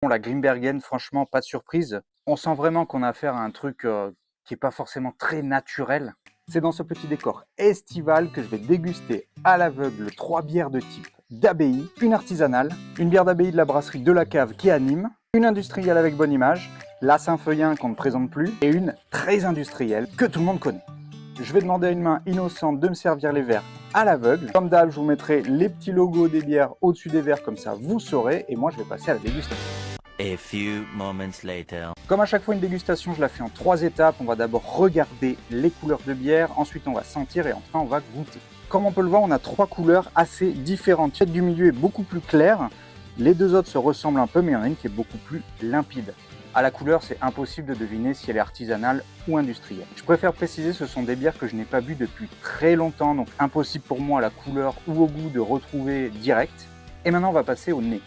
Bon, la Grimbergen, franchement, pas de surprise. On sent vraiment qu'on a affaire à un truc qui n'est pas forcément très naturel. C'est dans ce petit décor estival que je vais déguster à l'aveugle 3 bières de type d'abbaye, une artisanale, une bière d'abbaye de la brasserie de la Cave qui anime, une industrielle avec bonne image, la Saint-Feuillin qu'on ne présente plus, et une très industrielle que tout le monde connaît. Je vais demander à une main innocente de me servir les verres à l'aveugle. Comme d'hab, je vous mettrai les petits logos des bières au-dessus des verres, comme ça vous saurez, et moi je vais passer à la dégustation. A few moments later. Comme à chaque fois une dégustation, je la fais en 3 étapes. On va d'abord regarder les couleurs de bière, ensuite on va sentir et enfin on va goûter. Comme on peut le voir, on a 3 couleurs assez différentes. Celle du milieu est beaucoup plus claire, les deux autres se ressemblent un peu, mais il y en a une qui est beaucoup plus limpide. À la couleur, c'est impossible de deviner si elle est artisanale ou industrielle. Je préfère préciser, ce sont des bières que je n'ai pas bu depuis très longtemps, donc impossible pour moi à la couleur ou au goût de retrouver direct. Et maintenant on va passer au nez.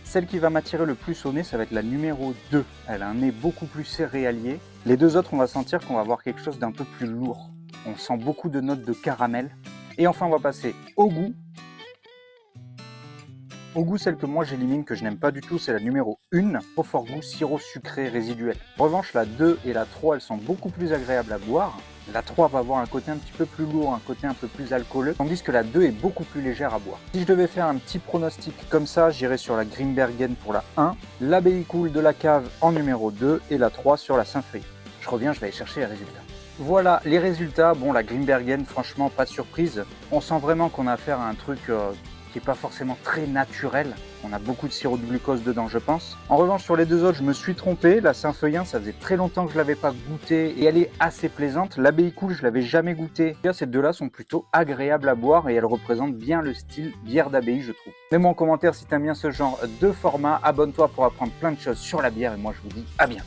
Celle qui va m'attirer le plus au nez, ça va être la numéro 2. Elle a un nez beaucoup plus céréalier. Les deux autres, on va sentir qu'on va avoir quelque chose d'un peu plus lourd. On sent beaucoup de notes de caramel. Et enfin, on va passer au goût. Au goût, celle que moi j'élimine, que je n'aime pas du tout, c'est la numéro 1. Trop fort goût sirop sucré résiduel. En revanche, la 2 et la 3, elles sont beaucoup plus agréables à boire. La 3 va avoir un côté un petit peu plus lourd, un côté un peu plus alcooleux, tandis que la 2 est beaucoup plus légère à boire. Si je devais faire un petit pronostic comme ça, j'irais sur la Grimbergen pour la 1, l'Abbaye Cool de la Cave en numéro 2 et la 3 sur la Saint-Feuillin. Je reviens, je vais aller chercher les résultats. Voilà les résultats. Bon, la Grimbergen, franchement, pas de surprise. On sent vraiment qu'on a affaire à un truc qui n'est pas forcément très naturel. On a beaucoup de sirop de glucose dedans, je pense. En revanche, sur les deux autres, je me suis trompé. La Saint-Feuillin, ça faisait très longtemps que je ne l'avais pas goûté et elle est assez plaisante. L'Abbaye Cool, je ne l'avais jamais goûté. Ces deux-là sont plutôt agréables à boire et elles représentent bien le style bière d'abbaye, je trouve. Mets-moi en commentaire si tu aimes bien ce genre de format. Abonne-toi pour apprendre plein de choses sur la bière et moi, je vous dis à bientôt.